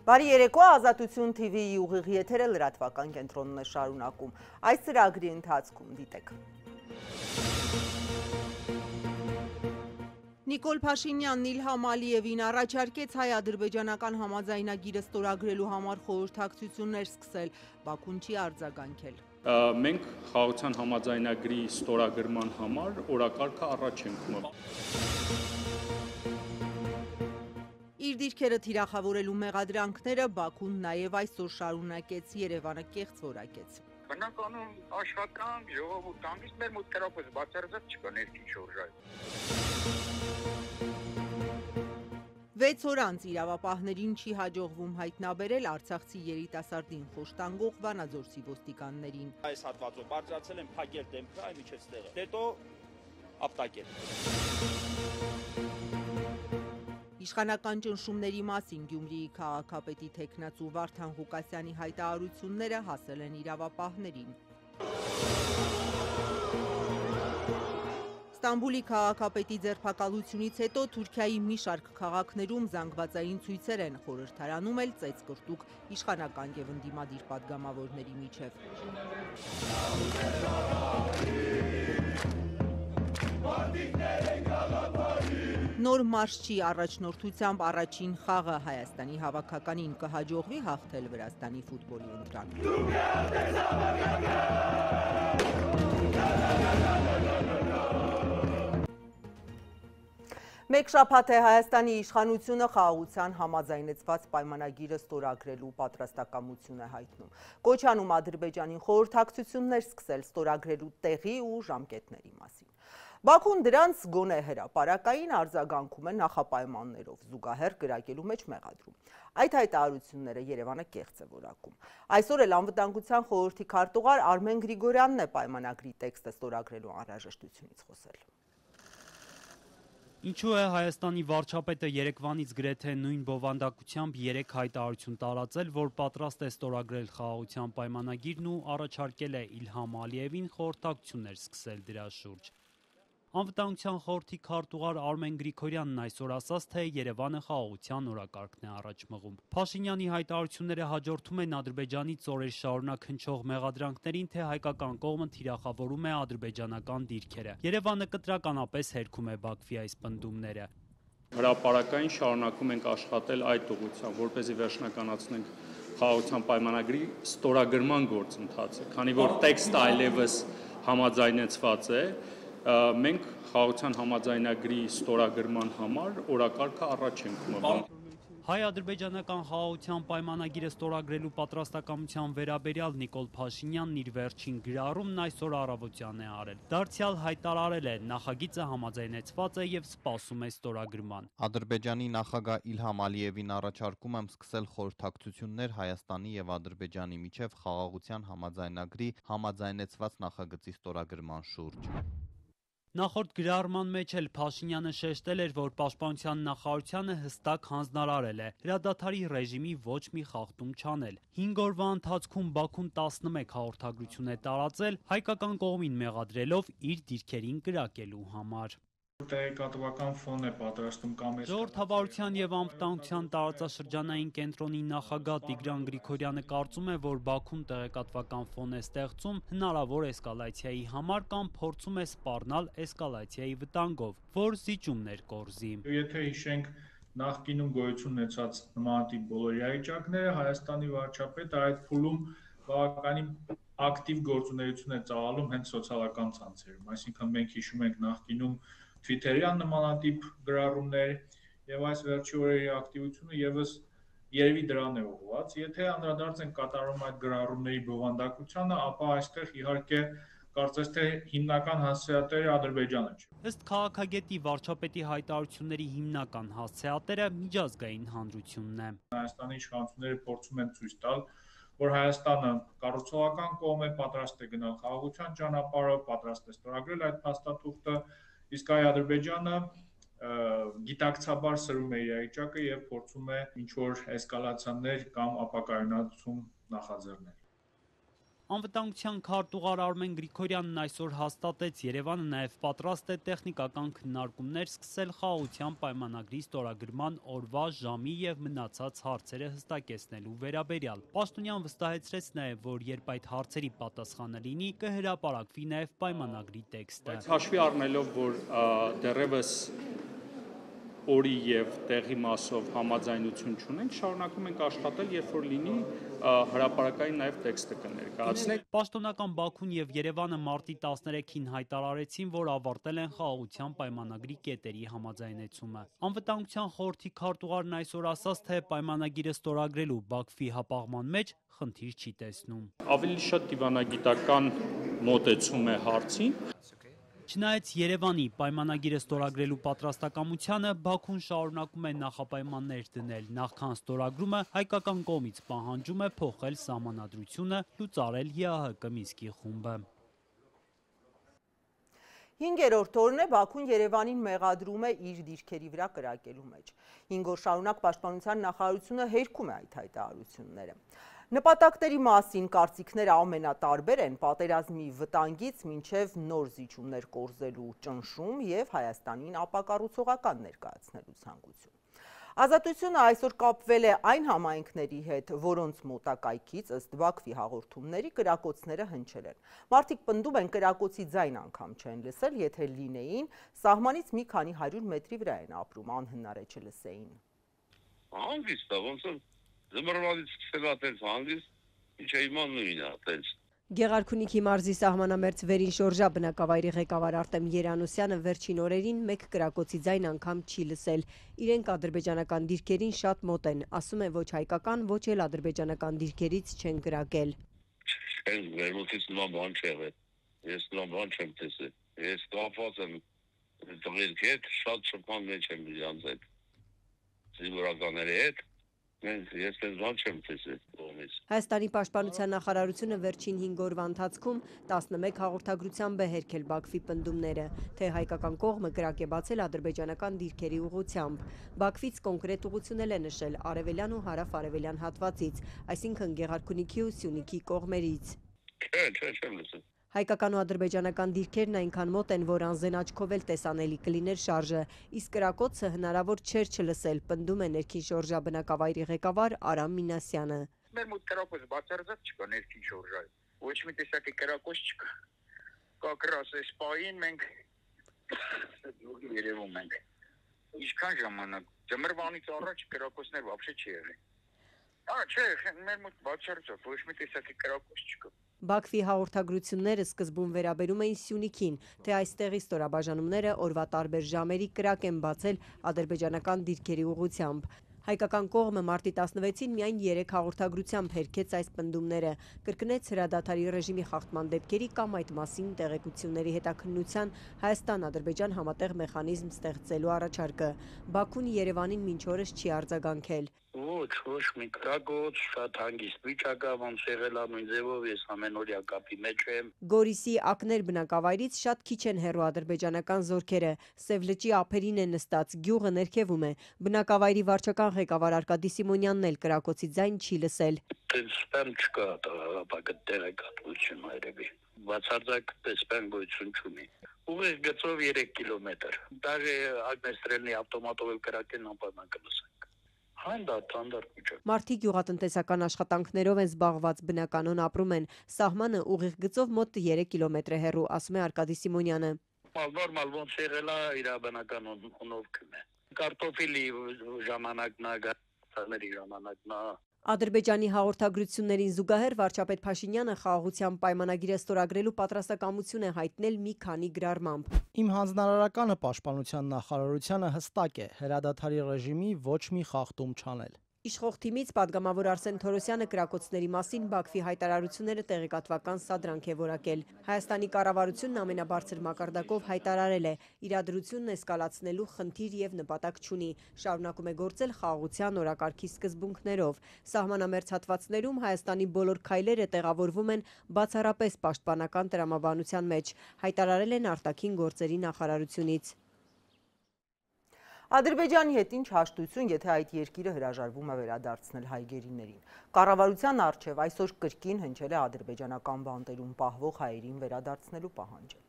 Բարի երեկո, Ազատություն TV-ի ուղիղ եթերը լրատվական կենտրոնն է շարունակում։ Այս ծրագրի ընթացքում դիտեք։ Նիկոլ Փաշինյանն Իլհամ Ալիևին առաջարկեց հայ-ադրբեջանական համաձայնագիրը ստորագրելու համար խորհրդակցություններ սկսել, Բաքուն չի արձագանքել։ Մենք խաղաղության համաձայնագրի ստորագրման համար օրակարգը առաջ ենք մղում։ Իր դիրքերը թիրախավորելու մեղադրանքները Բաքուն նաև այսօր շարունակեց, Երևանը կեղծ որակեց։ Բնականում աշխատանք, ժողովուրդ հանգիստ մեր մոտ բացարձակ չկա ներքին շորժայ։ 6 օր անց իրավապահներին չի հաջողվում հայտնաբերել արցախցի երիտասարդին խոշտանգող Վանաձորցի ոստիկաններին։ Այս հատվածով բարձրացել են փակել դեմքը այ միջև ստեղը։ Հետո ապտակել։ Իշխանական ճնշումների մասին Գյումրիի քաղաքապետի թեկնածու Վարդան Ղուկասյանի հայտարարությունները հասել են իրավապահներին։ Ստամբուլի քաղաքապետի ձերբակալությունից հետո Թուրքիայի մի շարք քաղաքներում զանգվածային ցույցեր են, խորհրդարանում էլ ծեծկրտուկ իշխանական եւ ընդդիմադիր պատգամավորների միջև։ Նոր մարշչի առաջնորդությամբ առաջին խաղը Հայաստանի հավաքականին կհաջողվի հաղթել Վրաստանի ֆուտբոլի ընտրանին։ Մեկ շաբաթ է Հայաստանի իշխանությունը խաղաղության համաձայնեցված պայմանագիրը ստորագրելու պատրաստակամություն է հայտնում։ Կոչանում Ադրբեջանին խորհրդակցություններ սկսել ստորագրելու տեղի ու ժամկետների մասին։ Բաքուն դրանց գոնե հրապարակային արձագանքում է նախապայմաններով, զուգահեռ կրակելու մեջ մեղադրում։ Այդ հայտարարությունները Երևանը կեղծ է որակում։ Այսօր էլ Անվտանգության խորհրդի քարտուղար Արմեն Գրիգորյանն է պայմանագրի տեքստը ստորագրելու անհրաժեշտությունից խոսել։ Ինչու է Հայաստանի վարչապետը երեկվանից գրեթե նույն բովանդակությամբ 3 հայտարարություն տարածել, որ պատրաստ է ստորագրել խաղաղության պայմանագիրն ու առաջարկել է Իլհամ Ալիևին խորհրդակցություններ սկսել դրա շուրջ։ Անվտանգության խորհրդի քարտուղար Արմեն Գրիգորյանն այսօր ասաց, թե Երևանը խաղաղության օրակարգն է առաջ մղում։ Փաշինյանի հայտարարությունները հաջորդում են Ադրբեջանից օրեր շարունակ հնչող մեղադրանքներին, թե հայկական կողմը թիրախավորում է ադրբեջանական դիրքերը։ Երևանը կտրականապես հերքում է Բաքվի այս պնդումները։ Հրապարակային շարունակում ենք աշխատել այդ ուղղությամբ, որպեսզի վերջնականացնենք խաղաղության պայմանագրի ստորագրման գործընթացը, քանի որ տեքստը այլևս համաձայնեցված է, մենք խաղաղության համաձայնագրի ստորագրման համար օրակարգը առաջ ենք մղում։ Հայ-ադրբեջանական խաղաղության պայմանագիրը ստորագրելու պատրաստակամության վերաբերյալ Նիկոլ Փաշինյանն իր վերջին գրառումն այսօր առավոտյան է արել։ Դարձյալ հայտարարել է, նախագիծը համաձայնեցված է եւ սպասում է ստորագրման։ Ադրբեջանի նախագահ Իլհամ Ալիևին առաջարկում եմ սկսել խորհրդակցություններ Հայաստանի եւ Ադրբեջանի միջև խաղաղության համաձայնագրի համաձայնեցված նախագծի ստորագրման շուրջ։ Նախորդ գրառման մեջ էլ Փաշինյանը շեշտել էր, որ Պաշտպանության նախարարությանը հստակ հանձնարարել է հրադադարի ռեժիմի ոչ մի խախտում չանել։ 5 օրվա ընթացքում Բաքուն 11 հաղորդագրություն է տարածել, հայկական կողմին մեղադրելով իր դիրքերին կրակելու համար։ Տեղեկատվական ֆոն է պատրաստում կամ Ժողովրդավարության եւ անվտանգության տարածաշրջանային կենտրոնի նախագահ Տիգրան Գրիգորյանը կարծում է, որ Բաքուն տեղեկատվական ֆոն է ստեղծում հնարավոր էսկալացիայի համար կամ փորձում է սպառնալ էսկալացիայի վտանգով, որ զիջումներ կորզի։ Եթե հիշենք նախկինում գոյություն ունեցած նմանատիպ բոլոր իրավիճակները, Հայաստանի վարչապետը այդ փուլում բավականին ակտիվ գործունեություն է ծավալում հենց սոցիալական ցանցերում, այսինքն մենք հիշում ենք նախկինում Twitter-յան նմանատիպ գրառումներ եւ այս վերջի օրերի ակտիվությունը եւս երևի դրան է ուղղված։ Եթե անդրադարձ ենք կատարում այդ գրառումների բովանդակությանը, ապա այստեղ իհարկե կարծես թե հիմնական հասցեատերը Ադրբեջանը չէ։ Ըստ քաղաքագետի վարչապետի հայտարարությունների հիմնական հասցեատերը միջազգային հանրությունն է։ Հայաստանի իշխանությունները փորձում են ցույց տալ, որ Հայաստանը կառուցողական կողմ է, պատրաստ է գնալ խաղաղության ճանապարհով, պատրաստ է ստորագրել այդ փաստաթուղթը, իսկ այ Ադրբեջանը գիտակցաբար սրում է իրավիճակը եւ փորձում է ինչ-որ էսկալացիաներ կամ ապակայունացում նախաձեռնել։ Անվտանգության քարտուղար Արմեն Գրիգորյանն այսօր հաստատեց, Երևանը նաև պատրաստ է տեխնիկական քննարկումներ սկսել խաղաղության պայմանագրի ստորագրման օրվա, ժամի և մնացած հարցերը հստակեցնելու վերաբերյալ։ Պաշտոնյան վստահեցրեց նաև, որ երբ այդ հարցերի պատասխանը լինի, կհրապարակվի նաև պայմանագրի տեքստը։ Բայց հաշվի առնելով, որ դեռևս օրի եւ տեղի մասով համաձայնություն չունենք, շարունակում ենք աշխատել, երբ որ լինի հրապարակային նաև տեքստը կներկայացնենք։ Պաշտոնական Բաքուն եւ Երևանը մարտի 13-ին հայտարարեցին, որ ավարտել են խաղաղության պայմանագրի կետերի համաձայնեցումը։ Անվտանգության խորհրդի քարտուղարն այսօր ասաց, թե պայմանագիրը ստորագրելու Բաքվի հապաղման մեջ խնդիր չի տեսնում։ Ավելի շատ դիվանագիտական մոտեցում է հարցին։ Չնայած Երևանի պայմանագիրը ստորագրելու պատրաստակամությանը, Բաքուն շարունակում է նախապայմաններ դնել, նախքան ստորագրումը հայկական կողմից պահանջում է փոխել սահմանադրությունը, լուծարել ԵԱՀԿ Մինսկի խումբը։ 5-րդ օրն է Բաքուն Երևանին մեղադրում է իր դիրքերի վրա կրակելու մեջ։ 5 օր շարունակ Պաշտպանության նախարարությունը հերքում է այդ հայտարարությունները։ Նպատակների մասին կարծիքները ամենատարբեր են՝ պատերազմի վտանգից մինչև նոր զիջումներ կորզելու ճնշում և Հայաստանին ապակառուցողական ներկայացնելու ցանկություն։ Ազատությունը այսօր կապվել է այն համայնքների հետ, որոնց մոտակայքից ըստ Բաքվի հաղորդումների կրակոցները հնչել են։ Մարդիկ պնդում են կրակոցի ձայն անգամ չեն լսել, եթե լինեին, սահմանից մի քանի 100 մետրի վրա են ապրում, անհնար է չլսեին։ Հանգիստ է, ոնց որ զմռվալից սկսել ատենց հանգիստ, ինչ է իման նույն է ատենց։ Գեղարքունիքի մարզի սահմանամերձ վերին շորժա բնակավայրի ղեկավար Արտեմ Երանոսյանը վերջին օրերին մեկ կրակոցի ձայն անգամ չի լսել։ Իրենք ադրբեջանական դիրքերին շատ մոտ են, ասում է ոչ հայկական, ոչ էլ ադրբեջանական դիրքերից չեն կրակել։ Չեն վերնոցից նման բան չեղել, ես նման բան չեմ տեսել, ես կապված եմ տղերքի հետ, շատ շփման մեջ եմ իրանց հետ, զինվորականների հետ, ես տես բան չեմ տեսել կողմից։ Հայաստանի պաշտպանության նախարարությունը վերջին 5 օրվա ընթացքում 11 հաղորդագրությամբ է հերքել Բաքվի պնդումները, թե հայկական կողմը կրակ է բացել ադրբեջանական դիրքերի ուղղությամբ։ Բաքվից կոնկրետ ուղղությունել է նշել արևելյան ու հարավ-արևելյան հատվածից, այսինքն Գեղարքունիքի ու Սյունիքի կողմերից։ Չեմ լսել։ Հայկական ու ադրբեջանական դիրքերն այնքան մոտ են, որ անզեն աչքով էլ տեսանելի կլիներ շարժը, իսկ կրակոցը հնարավոր չէր չլսել, պնդում է ներքին շորժա բնակավայրի ղեկավար Արամ Մինասյանը։ Մեր մոտ կրակոց բացարձակ չկա ներքին շորժայ, ոչ մի տեսակի կրակոց չկա։ Կակրաս այս պահին մենք երևում ենք։ Ինչքան ժամանակ, ձմռվանից առաջ կրակոցներ вообще չի եղել։ Չէ, մեր մոտ բացարձակ ոչ մի տեսակի կրակոց չկա։ Բաքվի հաղորդագրությունները սկզբում վերաբերում էին Սյունիքին, թե այստեղի ստորաբաժանումները օրվա տարբեր ժամերի կրակ են բացել ադրբեջանական դիրքերի ուղղությամբ։ Հայկական կողմը մարտի 16-ին միայն 3 հաղորդագրությամբ հերքեց այս պնդումները, կրկնեց հրադադարի ռեժիմի խախտման դեպքերի կամ այդ մասին տեղեկությունների հետաքննության Հայաստան-Ադրբեջան համատեղ մեխանիզմ ստեղծելու առաջարկը։ Բաքուն Երևանին մինչ օրս չի արձագանքել։ Ոչ մի կրակոց, շատ հանգիստ վիճակ է, ոնց եղել է նույն ձևով, ես ամենօրյա կապի մեջ եմ։ Գորիսի Ակներ բնակավայրից շատ քիչ են հեռու ադրբեջանական զորքերը, Սև լճի ափերին է նստած, գյուղը ներքևում է։ Բնակավայրի վարչական ղեկավար Արկադի Սիմոնյանն էլ կրակոցի ձայն չի լսել։ Տեսփեմ չկա, ապա տեղեկատվություն երևի։ Բացարձակ տեսփեմ գոյություն չունի։ Ուղիղ գծով 3 կիլոմետր։ Դաժե Ագնեստրելնի ավտոմատով կրակեն անպայման կլսենք։ Մարդիկ գյուղատնտեսական աշխատանքներով են զբաղված, բնականon ապրում են, սահմանը ուղիղ գծով մոտ 3 կիլոմետր է հեռու, ասում է Արկադի Սիմոնյանը։ Նորմալ ոնց եղել է իր բնականոնով կմե։ Կարտոֆիլի ժամանակն է, գարների ժամանակն է։ Ադրբեջանի հաղորդագրություններին զուգահեռ վարչապետ Փաշինյանը խաղաղության պայմանագիրը ստորագրելու պատրաստակամություն է հայտնել մի քանի գրառմամբ։ Իմ հանձնարարականը պաշտպանության նախարարությանը հստակ է՝ հրադադարի ռեժիմի ոչ մի խախտում չանել։ Իշխող թիմից պատգամավոր Արսեն Թորոսյանը կրակոցների մասին Բաքվի հայտարարությունները տեղեկատվական սադրանք է որակել։ Հայաստանի կառավարությունն ամենաբարձր մակարդակով հայտարարել է՝ իրադրությունն էսկալացնելու խնդիր եւ նպատակ չունի, շարունակում է գործել խաղաղության օրակարգի սկզբունքներով։ Սահմանամերձ հատվածներում Հայաստանի բոլոր քայլերը տեղավորվում են բացառապես պաշտպանական տրամաբանության մեջ, հայտարարել են արտաքին գործերի նախարարությունից։ Ադրբեջանի հետ ինչ հաշտություն, եթե այդ երկիրը հրաժարվում է վերադարձնել հայ գերիներին։ Կառավարության առջև այսօր կրկին հնչել է ադրբեջանական բանտերում պահվող հայերին վերադարձնելու պահանջը։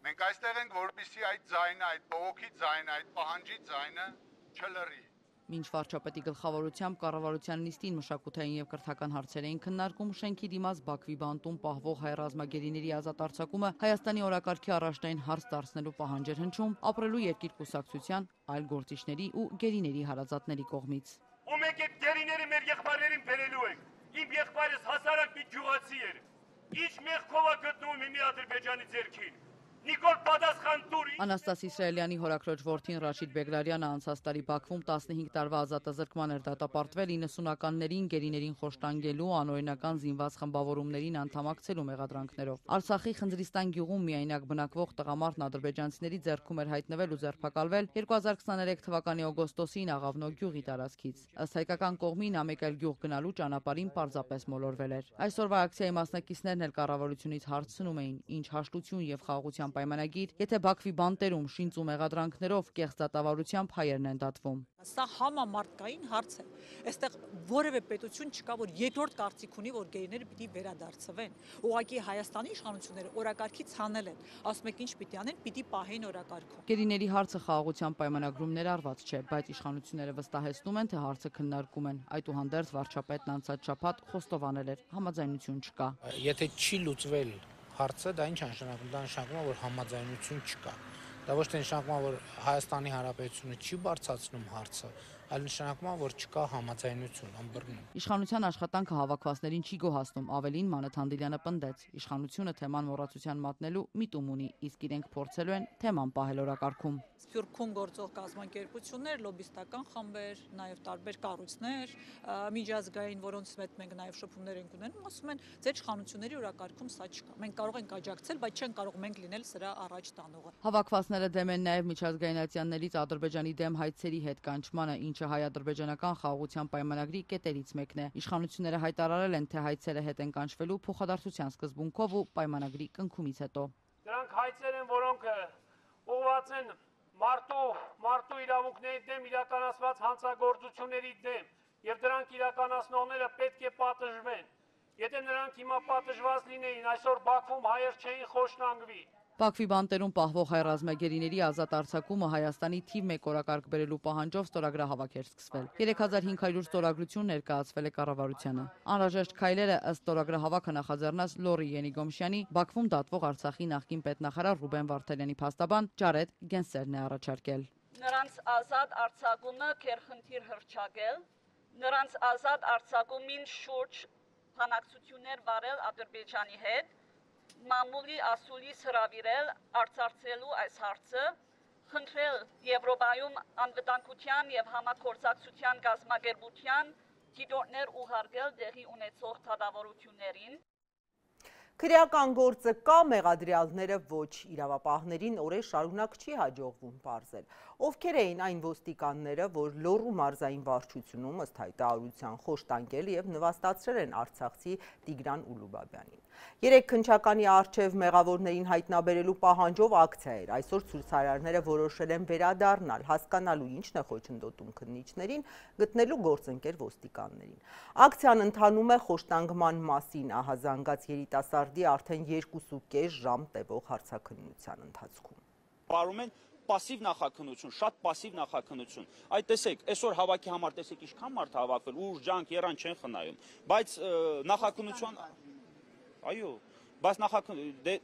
Մենք այստեղ ենք, որպեսզի այդ ձայնը, այդ բողոքի ձայնը, այդ պահանջի ձայնը չլռի։ Մինչ վարչապետի գլխավորությամբ կառավարության նիստին մշակութային եւ կրթական հարցեր էին քննարկում, շենքի դիմաց Բաքվի բանտում պահվող հայ ռազմագերիների ազատ արձակումը Հայաստանի օրակարգի առաջնային հարց դարձնելու պահանջ էր հնչում ապրելու երկիր կուսակցության, այլ գործիչների ու գերիների հարազատների կողմից։ Ու մենք այդ գերիները մեր եղբայրերին բերելու ենք։ Իմ եղբայրս հասարակ մի գյուղացի էր։ Ինչ մեղքով է գտնվում մի Ադրբեջանի ձեռքին։ Նիկոլ Պատասխանտուրի Անաստաս Իսրայելյանի հորաքրոջ որդին Ռաշիդ Բեգլարյանը անցած տարի Բաքվում 15 տարվա ազատազրկման էր դատապարտվել 90-ականներին գերիներին խոշտանգելու անօրինական զինված խմբավորումներին անդամակցելու մեղադրանքներով։ Արցախի Խնձրիստան գյուղում միայնակ բնակվող տղամարդն ադրբեջանցիների ձեռքում էր հայտնվել ու ձերբակալվել 2023 թվականի օգոստոսին Աղավնո գյուղի տարածքից։ Ըստ հայկական կողմի նա մեկ այլ գյուղ գնալու ճանապարհին պարզապես մոլորվել էր։ Այսօրվա ակցիայի մասնակիցներն էլ կառավարությունից հարցնում էին, ինչ հաշտություն եւ խաղաղության պայմանագիր, եթե Բաքվի բանտերում շինծ ու մեղադրանքներով կեղծ դատավարությամբ հայերն են դատվում։ Սա համամարտկային հարց է։ Այստեղ որևէ պետություն չկա, որ երկրորդ կարծիք ունի, որ գերիները պիտի վերադարձվեն։ Ուղղակի Հայաստանի իշխանությունները օրակարգից հանել են։ Ասում եք ինչ պիտի անեն, պիտի պահեն օրակարգում։ Գերիների հարցը խաղաղության պայմանագրում ներառված չէ, բայց իշխանությունները վստահեցնում են, թե հարցը քննարկում են։ Այդուհանդերձ վարչապետն անցած շաբաթ խոստովանել էր, համաձայնություն չկա։ Եթե չի լուծվել հարցը, դա ինչ նշանակում է, դա նշանակում է, որ համաձայնություն չկա։ Դա ոչ թե նշանակում է, որ Հայաստանի Հանրապետությունը չի բարձրացնում հարցը, այլ նշանակում է, որ չկա համաձայնություն, ըմբռնում։ Իշխանության աշխատանքը հավաքվածներին չի գոհացնում, ավելին Մանեթ Հանդիլյանը պնդեց, իշխանությունը թեման մոռացության մատնելու միտում ունի, իսկ իրենք փորձելու են թեման պահել օրակարգում։ Սփյուռքում գործող կազմակերպություններ, լոբիստական խմբեր, նաև տարբեր կառույցներ, միջազգային, որոնց հետ մենք նաև շփումներ ենք ունենում, ասում են, ձեր իշխանությունների օրակարգում սա չկա։ Մենք կարող ենք աջակցել, բայց չեն կարող մենք լինել սրա առաջ տանողը։ Հավաքվածները դեմ են նաև միջազգայնացիաներից Ադրբեջանի դեմ հայցերի հետ կանչմանը, ինչը հայ-ադրբեջանական խաղաղության պայմանագրի կետերից մեկն է։ Իշխանությունները հայտարարել են, թե հայցերը հետ են կանչվելու փոխադարձության սկզբունքով ու պայմանագրի կնքումից հետո։ Դրանք հայցեր են, որոնք ուղղված են մարդու իրավունքների դեմ իրականացված հանցագործությունների դեմ, եւ դրանք իրականացնողները պետք է պատժվեն։ Եթե նրանք հիմա պատժված լինեին, այսօր Բաքվում հայեր չէին խոշտանգվի։ Բաքվի բանտերում պահվող հայ ռազմագերիների ազատ արձակումը Հայաստանի թիվ 1 օրակարգ բերելու պահանջով ստորագրահավաք էր սկսվել։ 3500 ստորագրություն ներկայացվել է կառավարությանը։ Անհրաժեշտ քայլերը ըստ ստորագրահավաքը նախաձեռնած Լորի Ենիգոմշյանի Բաքվում դատվող Արցախի նախկին պետնախարար Ռուբեն Վարդանյանի փաստաբան Ջարեդ Գենսերն է առաջարկել։ Նրանց ազատ արձակումը քերխնդիր հռչակել, նրանց ազատ արձակումին շուրջ բանակցություններ վարել Ադրբեջանի հետ, մամուլի ասուլիս հրավիրել արծարծելու այս հարցը, խնդրել Եվրոպայում անվտանգության եւ համագործակցության կազմակերպության դիտորդներ ուղարկել տեղի ունեցող դատավարություններին։ Քրեական գործը կա, մեղադրյալները ոչ, իրավապահներին օրեր շարունակ չի հաջողվում պարզել։ Ովքեր էին այն ոստիկանները, որ Լոռու մարզային վարչությունում ըստ հայտարարության խոշտանգել եւ նվաստացրել են արցախցի Տիգրան Ուլուբաբյանին։ 3 քննչականի առջև մեղավորներին հայտնաբերելու պահանջով ակցիա էր։ Այսօր ցուցարարները որոշել են վերադառնալ, հասկանալու ինչն է խոչընդոտում քննիչներին, գտնելու գործընկեր ոստիկաններին։ Ակցիան ընթանում է խոշտանգման մասին ահազանգած երիտասարդի արդեն 2.5 ժամ տևող հարցաքննության ընթացքում։ Պարում են պասիվ նախաքննություն, շատ պասիվ նախաքննություն։ Այդ տեսեք, այսօր հավաքի համար տեսեք ինչքան մարդ հավաքվել, ուժ, ջանք, երան չեն խնայում, բայց նախաքննության այո, բայց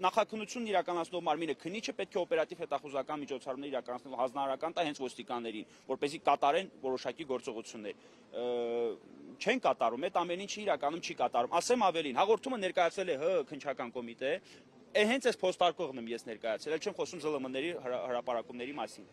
նախաքննությունն իրականացնող մարմինը քննիչը պետք է օպերատիվ հետախուզական միջոցառումներ իրականացնել հանրահարական տա հենց ոստիկաններին, որպեսզի կատարեն որոշակի գործողություններ։ Չեն կատարում, այդ ամեն ինչը իրականում չի կատարում։ Ասեմ ավելին, հաղորդումը ներկայացել է ՀՀ քննչական կոմիտե, հենց այս փոստարկողն եմ ես ներկայացել, էլ չեմ խոսում ԶԼՄ-ների հրապարակումների մասին։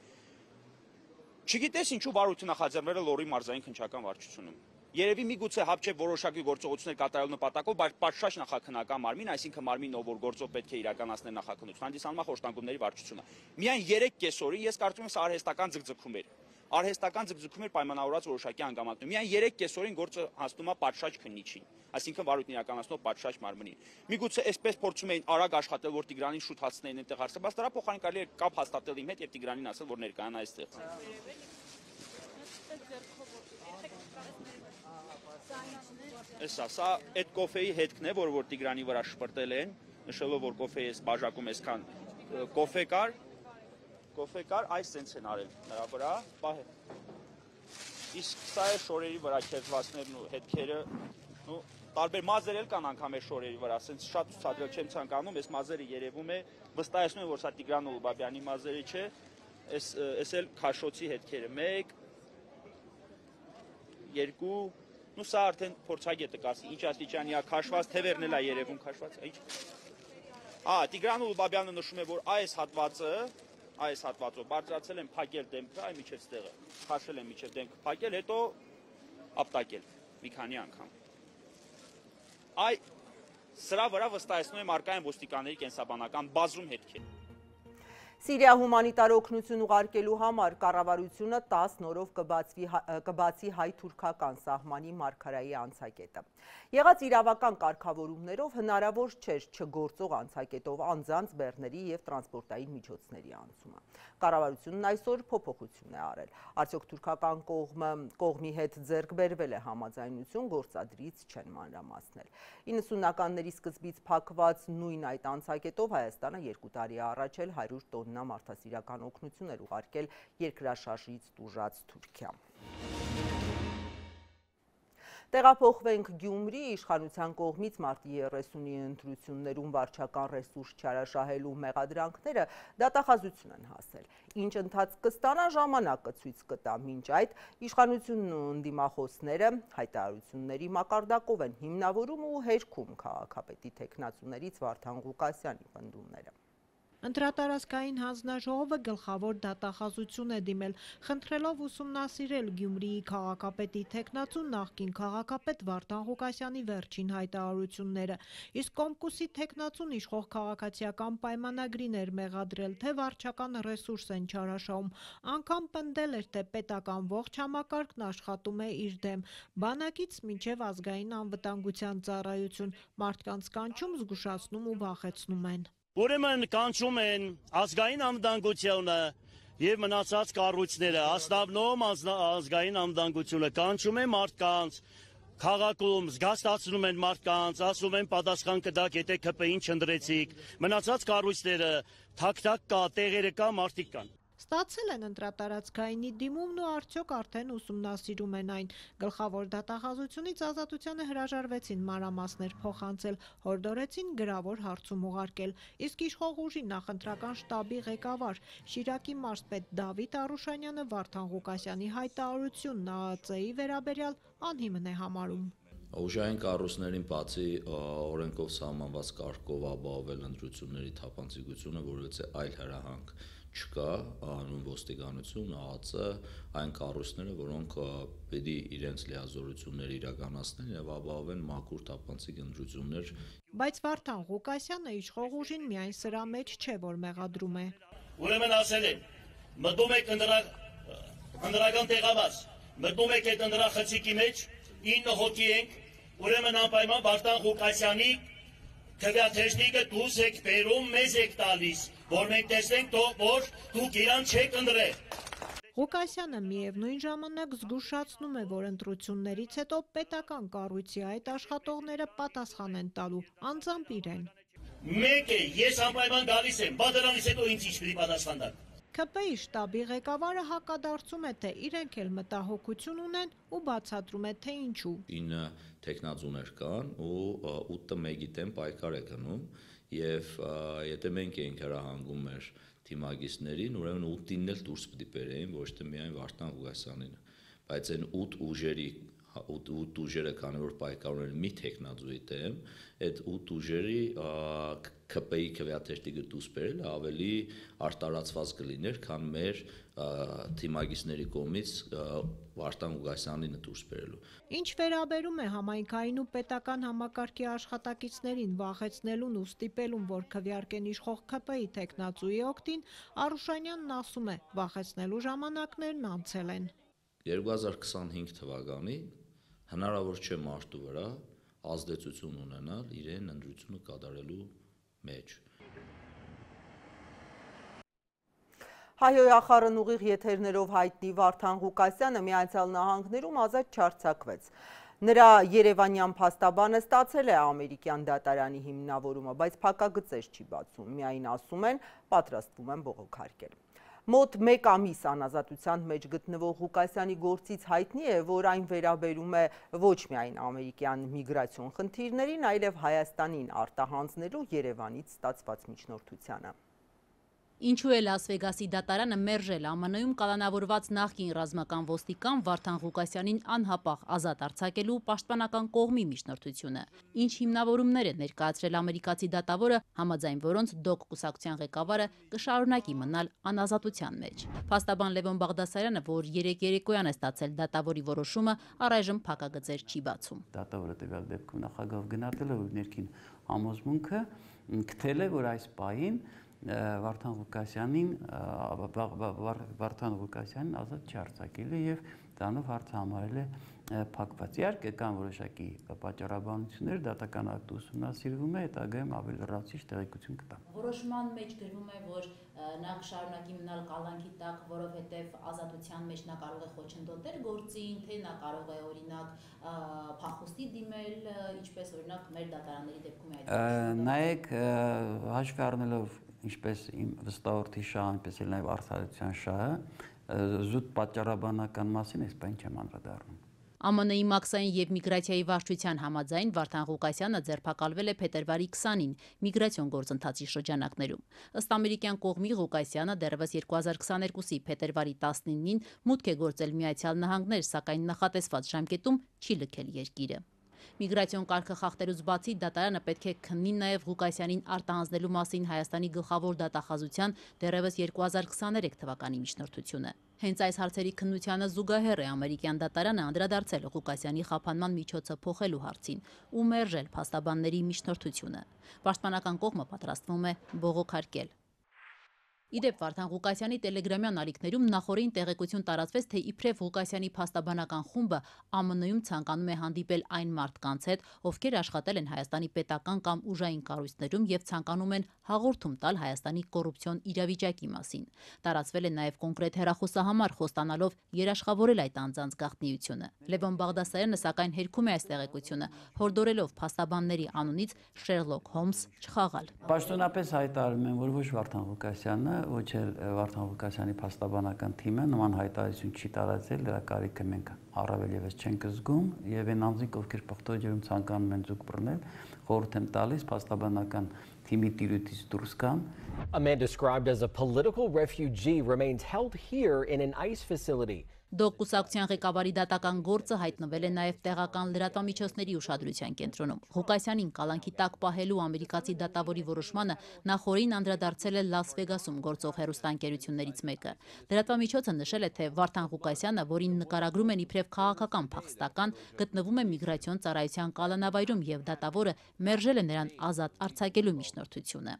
Չգիտես ինչու վարույթը նախաձեռնել է Լոռի մարզային քննչական վարչությունում։ Երևի միգուցե հապ չէ որոշակի գործողություններ կատարելու նպատակով, բայց պատշաճ նախաքննական մարմին, այսինքն մարմինը, որ գործով պետք է իրականացնել նախաքննություն, հանդիսանում է խոշտանգումների վարչությունը։ Միայն 3 կեսօրի ես կարծում եմ սա արհեստական ձգձգում էր։ արհեստական ձգձգում էր պայմանավորված որոշակի հանգամանքներում։ Միայն 3 կեսօրին գործը հասնում է պատշաճ քննիչին, այսինքն վարույթն իրականացնող պատշաճ մարմնին։ Միգուցե այսպես փորձում էին արագ աշխատել, որ Տիգրանին շուտ հասցնեին այնտեղ հարցը, բայց դրա փոխարեն կարելի է կապ հաստատել իմ հետ եւ Տիգրանին ասել, որ ներկայանա այստեղ։ Սա այդ կոֆեի հետքն է, որ Տիգրանի վրա շպրտել են, նշելով, որ կոֆեի այս բաժակում այսքան կոֆե կար, այս սենց են արել նրա վրա, պահել։ Իսկ սա է շորերի վրա քերծվածներն ու հետքերը, տարբեր մազեր էլ կան անգամ է շորերի վրա, սենց շատ ցուցադրել չեմ ցանկանում, այս մազերը երևում է, վստահեցնում եմ, որ սա Տիգրան Ուլուբաբյանի մազերը չէ, այս էլ քաշոցի հետքերը, 1 2 սա արդեն փորձագետը կասի, ինչ աստիճանի է քաշված, թևերն էլ է երևում քաշված, ինչ։ Տիգրան Ուլուբաբյանը նշում է, որ այս հատվածով բարձրացել են փակել դեմքը, այ միջև ստեղը, քաշել են միջև դեմքը փակել, հետո ապտակել մի քանի անգամ։ Սրա վրա վստահեցնում եմ առկա են ոստիկանների կենսաբանական բազում հետքեր։ Սիրիա հումանիտար օգնություն ուղարկելու համար կառավարությունը 10 օրով կբացի հայ-թուրքական սահմանի մարգարայի անցակետը։ Եղած իրավական կարգավորումներով հնարավոր չէր չգործող անցակետով անձանց, բեռների և տրանսպորտային միջոցների անցումը։ Կառավարությունն այսօր փոփոխություն է արել։ Արդյոք թուրքական կողմի հետ ձեռք բերվել է համաձայնություն, գործադրից չեն մանրամասնել։ 90-ականների սկզբից փակված նույն այդ անցակետով Հայաստանը 2 տարի առաջ էլ 100 տոննա մարդասիրական օգնություն էր ուղարկել երկրաշարժից տուժած Թուրքիա։ Տեղափոխվենք Գյումրի, իշխանության կողմից մարտի 30-ի ընտրություններում վարչական ռեսուրս չարաշահելու մեղադրանքները դատախազություն են հասել։ Ինչ ընթացք կստանա, ժամանակը ցույց կտա, մինչ այդ իշխանությունն ու ընդդիմախոսները հայտարարությունների մակարդակով են հիմնավորում ու հերքում քաղաքապետի թեկնածուներից Վարդան Ղուկասյանի պնդումները։ Ընտրատարածքային հանձնաժողովը գլխավոր դատախազություն է դիմել, խնդրելով ուսումնասիրել Գյումրիի քաղաքապետի թեկնածու նախկին քաղաքապետ Վարդան Ղուկասյանի վերջին հայտարարությունները։ Իսկ Կոմկուսի թեկնածուն իշխող քաղաքացիական պայմանագրին էր մեղադրել, թե վարչական ռեսուրս են չարաշահում, անգամ պնդել էր, թե պետական ողջ համակարգն աշխատում է իր դեմ, բանակից մինչև ազգային անվտանգության ծառայություն, մարդկանց կանչում, զգուշացնում ու վախեցնում են։ Ուրեմն կանչում են ազգային անվտանգությունը եւ մնացած կառույցները, ասնավնում ազգային անվտանգությունը կանչում են մարդկանց, քաղաքում զգաստացնում են մարդկանց, ասում են պատասխան կտակ, եթե ԿՊ-ին չընտրեցիք, մնացած կառույցները, թակ-թակ կա, տեղերը կա, մարդիկ կան։ Ստացել են ընտրատարածքայինի դիմումն ու արդյոք արդեն ուսումնասիրում են այն։ Գլխավոր դատախազությունից Ազատությանը հրաժարվեցին մանրամասներ փոխանցել, հորդորեցին գրավոր հարցում ուղարկել։ Իսկ իշխող ուժի նախընտրական շտաբի ղեկավար Շիրակի մարզպետ Դավիթ Արուշանյանը Վարդան Ղուկասյանի հայտարարությունն ԱԱԾ-ի վերաբերյալ անհիմն է համարում։ Ուժային կառույցներին բացի օրենքով սահմանված կարգով ապահովել ընտրությունների թափանցիկությունը, որովհետեւ այլ հրահանգ չկա, նույն ոստիկանություն, ԱԱԾ, այն կառույցները, որոնք պետք է իրենց լիազորությունները իրականացնեն եւ ապահովեն մաքուր թափանցիկ ընտրություններ։ Բայց Վարդան Ղուկասյանը իշխող ուժին միայն սրա մեջ չէ, որ մեղադրում է։ Ուրեմն ասել են, մտնում եք ընդրական տեղաբաց, մտնում եք այդ ընդրախցիկի մեջ, 9 հոգի ենք, ուրեմն անպայման Վարդան Ղուկասյանի քվեաթեժնիկը դուս եք բերում, մեզ եք տալիս, որ մենք տեսնենք, որ դուք իրան չեք ընտրել։ Ղուկասյանը միևնույն ժամանակ զգուշացնում է, որ ընտրություններից հետո պետական կառույցի այդ աշխատողները պատասխան են տալու, անձամբ իրեն։ Մեկ է, ես անպայման գալիս եմ, բա դրանից հետո ինձ ինչ պիտի պատասխան տան։ ԿՊ-ի շտաբի ղեկավարը հակադարձում է, թե իրենք էլ մտահոգություն ունեն ու բացատրում է, թե ինչու։ 9 թեկնածուներ կան ու 8-ը մեկի դեմ պայքար է գնում եւ եթե մենք էինք հրահանգում մեր թիմագիստներին, ուրեմն 8-ին էլ դուրս պիտի բերեին, ոչ թե միայն Վարդան Ղուկասյանին, բայց այն 8 ուժերի 8 ուժերը քանի որ պայքարում են մի թեկնածուի դեմ, այդ 8 ուժերի ԿՊ-ի քվեաթեժնիկը դուրս բերելը ավելի արտարացված կլիներ, քան մեր թիմագիստների կողմից Վարդան Ղուկասյանին դուրս բերելու։ Ինչ վերաբերում է համայնքային ու պետական համակարգի աշխատակիցներին վախեցնելուն ու ստիպելուն, որ քվեարկեն իշխող ՔՊ-ի տեխնացուի օգտին, Արուշանյանն ասում է, վախեցնելու ժամանակներն անցել են։ 2025 թվականի հնարավոր չէ մարդու վրա ազդեցություն ունենալ իրեն ընտրությունը կատարելու մեջ։ Հայոյ ախարն ուղիղ եթերներով հայտնի Վարդան Ղուկասյանը Միացյալ Նահանգներում ազատ չարձակվեց։ Նրա երևանյան փաստաբանը ստացել է ամերիկյան դատարանի հիմնավորումը, բայց փակագծեր չի բացում, միայն ասում են, պատրաստվում են բողոքարկել։ Մոտ 1 ամիս անազատության մեջ գտնվող Ղուկասյանի գործից հայտնի է, որ այն վերաբերում է ոչ միայն ամերիկյան միգրացիոն խնդիրներին, այլև Հայաստանին արտահանձնելու Երևանից ստացված միջնորդությանը։ Ինչու է Լաս Վեգասի դատարանը մերժել ԱՄՆ-ում կալանավորված նախկին ռազմական ոստիկան Վարդան Ղուկասյանին անհապաղ ազատ արձակելու պաշտպանական կողմի միջնորդությունը։ Ինչ հիմնավորումներ է ներկայացրել ամերիկացի դատավորը, համաձայն որոնց ԴՕԿ կուսակցության ղեկավարը կշարունակի մնալ անազատության մեջ։ Փաստաբան Լևոն Բաղդասարյանը, որ երեկոյան է ստացել դատավորի որոշումը, առայժմ փակագծեր չի բացում։ Դատավորը տվյալ դեպքում նախագահով գնահատել է, որ ներքին համոզմունքը գտել է, որ այս պահին Վարդան Ղուկասյանին ազատ չարձակել է եւ դրանով հարցը համարել է փակված։ Իհարկե կան որոշակի պատճառաբանություններ, դատական ակտը ուսումնասիրվում է, հետագայում ավելի լրացուցիչ տեղեկություն կտա։ Որոշման մեջ գրվում է, որ նա կշարունակի մնալ կալանքի տակ, որովհետև ազատության մեջ նա կարող է խոչընդոտել գործին, թե նա կարող է օրինակ փախուստի դիմել, ինչպես օրինակ մեր դատարանների դեպքում է այդ։ Նայեք, հաշվի առնելով ինչպես իմ վստահորդի շահը, այնպես էլ նաև արդարության շահը, զուտ պատճառաբանական մասին այս բան չեմ անդրադառնում։ ԱՄՆ-ի մաքսային և միգրացիայի վարչության համաձայն Վարդան Ղուկասյանը ձերբակալվել է փետրվարի 20-ին միգրացիոն գործընթացի շրջանակներում։ Ըստ ամերիկյան կողմի Ղուկասյանը դեռևս 2022-ի փետրվարի 19-ին մուտք է գործել Միացյալ Նահանգներ, սակայն նախատեսված ժամկետում չի լքել երկիրը։ Միգրացիոն կարգը խախտելուց բացի դատարանը պետք է քննի նաև Ղուկասյանին արտահանձնելու մասին Հայաստանի գլխավոր դատախազության դեռևս 2023 թվականի միջնորդությունը։ Հենց այս հարցերի քննությանը զուգահեռ է ամերիկյան դատարանը անդրադարձել Ղուկասյանի խափանման միջոցը փոխելու հարցին ու մերժել փաստաբանների միջնորդությունը։ Պաշտպանական կողմը պատրաստվում է բողոքարկել։ Իդեպ Վարդան Ղուկասյանի տելեգրամյան ալիքներում նախորդին տեղեկություն տարածվեց, թե իբրև Ղուկասյանի փաստաբանական խումբը ԱՄՆ-ում ցանկանում է հանդիպել այն մարդկանց հետ, ովքեր աշխատել են Հայաստանի պետական կամ ուժային կառույցներում եւ ցանկանում են հաղորդում տալ Հայաստանի կոռուպցիոն իրավիճակի մասին։ Տարածվել է նաև կոնկրետ հեռախոսահամար, խոստանալով երաշխավորել այդ անձանց գաղտնիությունը։ Լևոն Բաղդասարյանը սակայն հերքում է այս տեղեկությունը, հորդորելով փաստաբանների անունից Շերլոկ Հոլմս չխաղալ։ Պաշտոնապես հայտարարում են, որ ոչ Վարդան Ղուկասյանը ոչ էլ Վարդան Ղուկասյանի փաստաբանական թիմը նման հայտարարություն չի տարածել, դրա կարիքը մենք առավել եւս չենք զգում եւ այն անձինք, ովքեր փոխտոջերում ցանկանում են ձուկ բռնել, խորհուրդ եմ տալիս փաստաբանական թիմի տիրույթից դուրս գան։ A man described as a political refugee remains held here in an ICE facility. ԴՕԿ կուսակցության ղեկավարի դատական գործը հայտնվել է նաև տեղական լրատվամիջոցների ուշադրության կենտրոնում։ Ղուկասյանին կալանքի տակ պահելու ամերիկացի դատավորի որոշմանը նախորդին անդրադարձել է Լաս Վեգասում գործող հեռուստաընկերություններից մեկը։ Լրատվամիջոցը նշել է, թե Վարդան Ղուկասյանը, որին նկարագրում են իբրև քաղաքական փախստական, գտնվում է միգրացիոն ծառայության կալանավայրում եւ դատավորը մերժել է նրան ազատ արձակելու միջնորդությունը։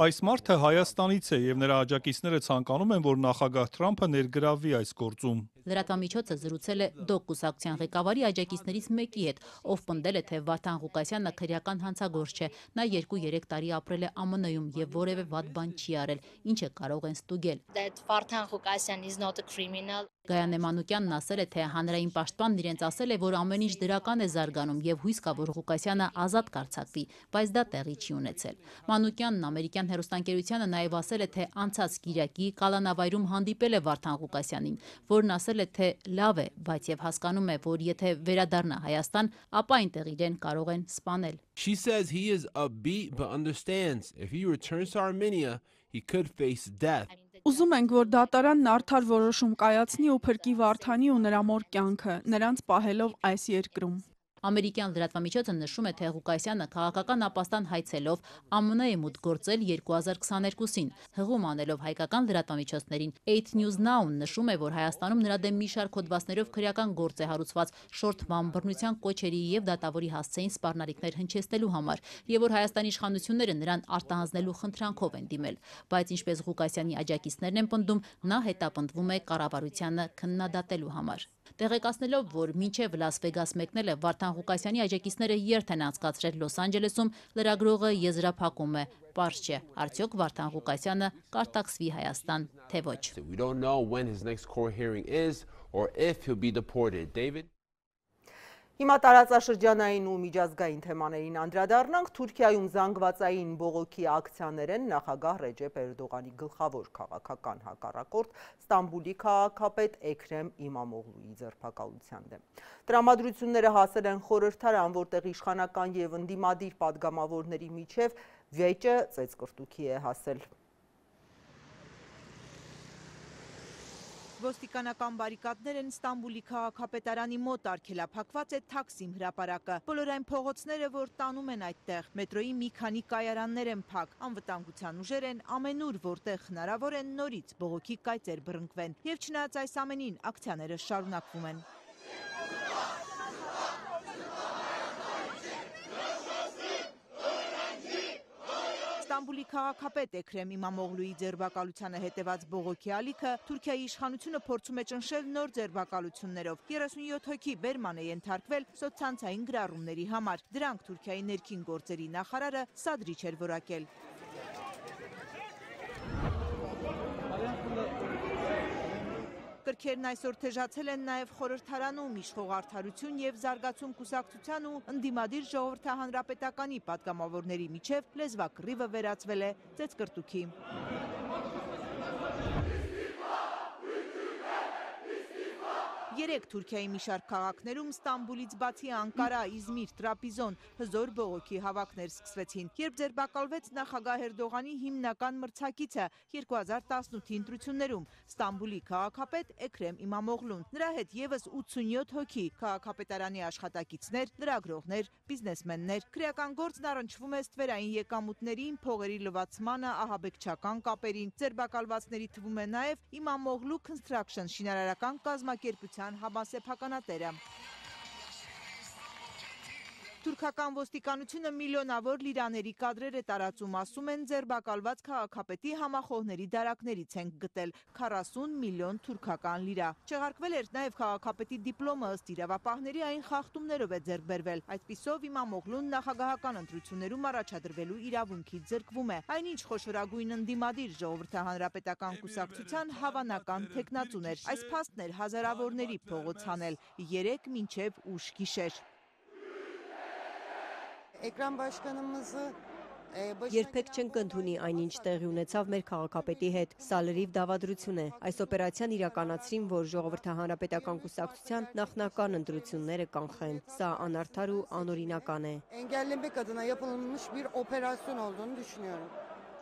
Այս մարդը Հայաստանից է եւ նրա աջակիցները ցանկանում են, որ նախագահ Թրամփը ներգրավվի այս գործում։ Լրատվամիջոցը զրուցել է ԴՕԿ կուսակցության ղեկավարի աջակիցներից մեկի հետ, ով պնդել է, թե Վարդան Ղուկասյանը քրեական հանցագործ չէ, նա 2-3 տարի ապրել է ԱՄՆ-ում եւ որևէ վատ բան չի արել, ինչը կարող են ստուգել։ Գայանե Մանուկյանն ասել է, թե հանրային պաշտպանն իրենց ասել է, որ ամեն ինչ դրական է զարգանում եւ հույս կա, որ Ղուկասյանը ազատ կարձակվի, բայց դա տեղի չի ունեցել։ Մանուկյանն ամերիկյան հեռուստաընկերությանը նաեւ ասել է, թե անցած կիրակի կալանավայրում հանդիպել է Վարդան Ղուկասյանին, որն ասել է, թե լավ է, բայց եւ հասկանում է, որ եթե վերադառնա Հայաստան, ապա այնտեղ իրեն կարող են սպանել։ She says he is upbeat but understands if he returns to Armenia, he could face death. Ուզում ենք, որ դատարանն արդար որոշում կայացնի ու փրկի Վարդանի ու նրա մոր կյանքը, նրանց պահելով այս երկրում։ Ամերիկյան լրատվամիջոցը նշում է, թե Ղուկասյանը քաղաքական ապաստան հայցելով ԱՄՆ-ի մուտք գործել 2022-ին, հղում անելով հայկական լրատվամիջոցներին։ 8 News Now-ն նշում է, որ Հայաստանում նրա դեմ մի շարք հոդվածներով քրեական գործ է հարուցված շորթման, բռնության կոչերի եւ դատավորի հասցեին սպառնալիքներ հնչեցնելու համար, եւ որ Հայաստանի իշխանությունները նրան արտահանձնելու խնդրանքով են դիմել։ Բայց ինչպես Ղուկասյանի աջակիցներն են պնդում, նա հետապնդվում է կառավարությանը քննադատելու համար։ Տեղեկացնելով, որ մինչև Լաս Վեգաս մեկնել է Վարդան Ղուկասյանի աջակիցները երթ են անցկացրել Լոս Անջելեսում, լրագրողը եզրափակում է. Պարզ չէ, արդյոք Վարդան Ղուկասյանը կարտաքսվի Հայաստան, թե ոչ։ We don't know when his next court hearing is or if he'll be deported. David? Հիմա տարածաշրջանային ու միջազգային թեմաներին անդրադառնանք, Թուրքիայում զանգվածային բողոքի ակցիաներ են նախագահ Ռեջեփ Էրդողանի գլխավոր քաղաքական հակառակորդ Ստամբուլի քաղաքապետ Էքրեմ Իմամօղլուի ձերբակալության դեմ։ Տրամադրությունները հասել են խորհրդարան, որտեղ իշխանական եւ ընդդիմադիր падգամավորների միջև վեճը ծեծկրտուքի է հասել։ Ոստիկանական բարիկադներ են Ստամբուլի քաղաքապետարանի մոտ, արգելափակված է Թաքսիմ հրապարակը։ Բոլոր այն փողոցները, որ տանում են այդտեղ, մետրոյի մի քանի կայարաններ են փակ, անվտանգության ուժեր են ամենուր, որտեղ հնարավոր են նորից բողոքի կայծեր բռնկվեն։ Եվ չնայած այս ամենին, ակցիաները շարունակվում են։ Ստամբուլի քաղաքապետ Էքրեմ Իմամօղլուի ձերբակալությանը հետևած բողոքի ալիքը Թուրքիայի իշխանությունը փորձում է ճնշել նոր ձերբակալություններով։ 37 հոգի բերման է ենթարկվել սոցցանցային գրառումների համար։ Դրանք Թուրքիայի ներքին գործերի նախարարը սադրիչ էր որակել։ Կրքերն այսօր թեժացել են նաև խորհրդարանում, իշխող Արդարություն եւ Զարգացում կուսակցության ու ընդդիմադիր ժողովրդահանրապետականի падգամավորների միջև լեզվակռիվը վերածվել է ծեծկրտուքի։ Երեք Թուրքիայի մի շարք քաղաքներում Ստամբուլից բացի Անկարա, Իզմիր, Տրապիզոն հզոր բողոքի հավաքներ սկսվեցին, երբ ձերբակալվեց նախագահ Էրդողանի հիմնական մրցակիցը 2018-ի ընտրություններում Ստամբուլի քաղաքապետ Էքրեմ Իմամօղլուն։ Նրա հետ եւս 87 հոգի քաղաքապետարանի աշխատակիցներ, լրագրողներ, բիզնեսմեններ։ Քրեական գործն առնչվում է ստվերային եկամուտներին, փողերի լվացմանը, ահաբեկչական կապերին։ Ձերբակալվածների թվում է նաեւ Իմամօղլու Construction շինարարական կազմակերպության համասեփականատերը։ Թուրքական ոստիկանությունը միլիոնավոր լիրաների կադրեր է տարածում, ասում են ձերբակալված քաղաքապետի համախոհների դարակներից են գտել 40 միլիոն թուրքական լիրա։ Չեղարկվել էր նաև քաղաքապետի դիպլոմը, ըստ իրավապահների այն խախտումներով է ձեռք բերվել։ Այդպիսով Իմամօղլուն նախագահական ընտրություններում առաջադրվելու իրավունքից զրկվում է։ Այնինչ խոշորագույն ընդդիմադիր ժողովրդահանրապետական կուսակցության հավանական թեկնածուն էր։ Այս փաստն էր հազարավորների փողոց հանել 3 մինչև ուշ գիշեր։ Էկրան Բաշկանımızı Երբեք չենք ընդունի այնինչ տեղի ունեցավ մեր քաղաքապետի հետ։ Սա լրիվ դավադրություն է։ Այս օպերացիան իրականացրին, որ ժողովրդահանրապետական կուսակցության նախնական ընտրությունները կանխեն։ Սա անարդար ու անօրինական է։ Engellemek adına yapılmış bir operasyon olduğunu düşünüyorum.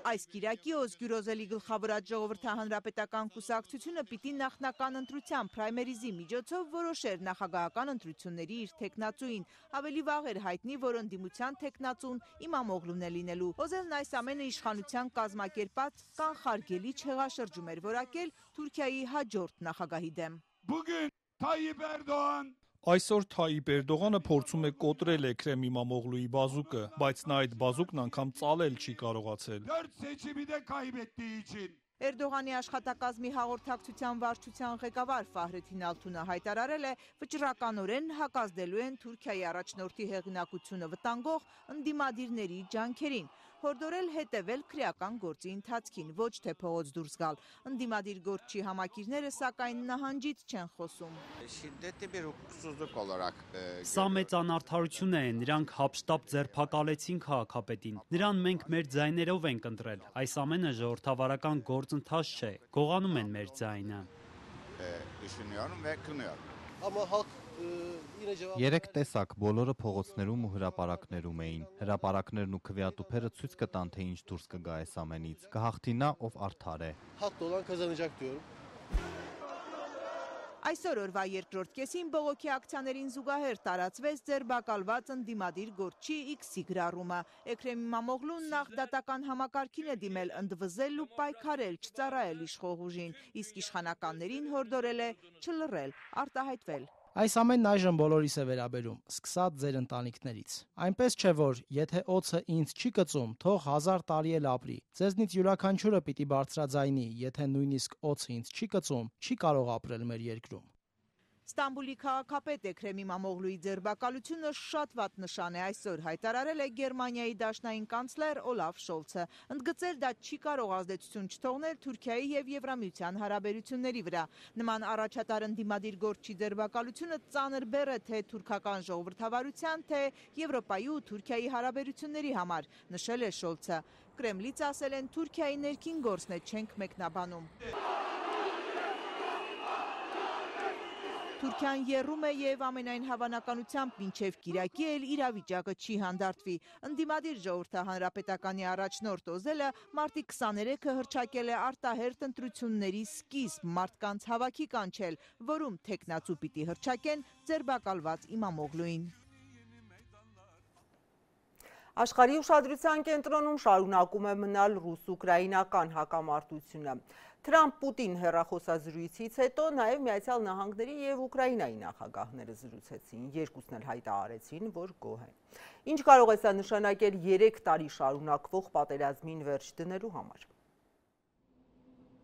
Այս կիրակի Օզգյուրոզելի գլխավորած ժողովրդահանրապետական կուսակցությունը պիտի նախնական ընտրության պրայմերիզի միջոցով որոշեր նախագահական ընտրությունների իր թեկնածուին։ Ավելի վաղ էր հայտնի, որ ընդդիմության թեկնածուն Իմամօղլուն է լինելու։ Օզելն այս ամենը իշխանության կազմակերպած կանխարգելի չեղաշրջում էր որակել Թուրքիայի հաջորդ նախագահի դեմ։ Bugün Tayyip Erdoğan Այսօր Թայիպ Էրդողանը փորձում է կոտրել Էքրեմ Իմամօղլուի բազուկը, բայց նա այդ բազուկն անգամ ծալել չի կարողացել։ 4 seçimi de kaybettiği için Էրդողանի աշխատակազմի հաղորդակցության վարչության ղեկավար Ֆահրեթին Ալթունը հայտարարել է, վճռականորեն հակազդելու են Թուրքիայի առաջնորդի հեղինակությունը վտանգող ընդդիմադիրների ջանքերին, հորդորել հետևել քրեական գործի ընթացքին, ոչ թե փողոց դուրս գալ։ Ընդդիմադիր գործչի համակիրները սակայն նահանջից չեն խոսում։ Şiddetli bir hukuksuzluk olarak Սա մեծ անարդարություն է, նրանք հապշտապ ձերբակալեցին քաղաքապետին։ Նրան մենք մեր ձայներով ենք ընտրել։ Այս ամենը ժողովրդավարական գործընթաց չէ, գողանում են մեր ձայնը։ düşünüyorum ve kınıyorum. Ama halk Երեք տեսակ բոլորը փողոցներում ու հրապարակներում էին։ Հրապարակներն ու քվեատուփերը ցույց կտան, թե ինչ դուրս կգա այս ամենից։ Կհաղթի նա, ով արդար է։ Haklı olan kazanacak diyorum. Այսօր օրվա երկրորդ կեսին բողոքի ակցիաներին զուգահեռ տարածվեց ձերբակալված ընդդիմադիր Գորչի X-ի գրառումը։ Էքրեմ Իմամօղլուն նախ դատական համակարգին է դիմել ընդվզել ու պայքարել, չծառայել իշխող ուժին, իսկ իշխանականներին հորդորել է չլռել, արտահայտվել։ Այս ամենն այժմ բոլորիս է վերաբերում, սկսած ձեր ընտանիքներից։ Այնպես չէ, որ եթե օձը ինձ չի կծում, թող 1000 տարի էլ ապրի։ Ձեզնից յուրաքանչյուրը պիտի բարձրաձայնի, եթե նույնիսկ օձը ինձ չի կծում, չի կարող ապրել մեր երկրում։ Ստամբուլի քաղաքապետ Էքրեմ Իմամօղլուի ձերբակալությունը շատ վատ նշան է, այսօր հայտարարել է Գերմանիայի դաշնային կանցլեր Օլաֆ Շոլցը։ Ընդգծել դա չի կարող ազդեցություն չթողնել Թուրքիայի եւ Եվրամիության հարաբերությունների վրա։ Նման առաջատար ընդդիմադիր Գորչի ձերբակալությունը ծանր բեռ է թե թուրքական ժողովրդավարության, թե Եվրոպայի ու Թուրքիայի հարաբերությունների համար, նշել է Շոլցը։ Կրեմլից ասել են Թուրքիայի ներքին գործն է, չենք մեկնաբանում։ Թուրքիան եռում է եւ ամենայն հավանականությամբ մինչեւ կիրակի էլ իրավիճակը չի հանդարտվի։ Ընդդիմադիր ժողովրդահանրապետականի առաջնորդ Օզելը մարտի 23-ը հռչակել է արտահերթ ընտրությունների սկիզբ, մարդկանց հավաքի կանչել, որում թեկնածու պիտի հռչակեն ձերբակալված Իմամօղլուին։ Աշխարհի ուշադրության կենտրոնում շարունակում է մնալ ռուս-ուկրաինական հակամարտությունը։ Թրամփ-Պուտին հեռախոսազրույցից հետո նաև Միացյալ Նահանգների եւ Ուկրաինայի նախագահները զրուցեցին, երկուսն էլ հայտարարեցին, որ գոհ են։ Ինչ կարող է սա նշանակել 3 տարի շարունակվող պատերազմին վերջ դնելու համար։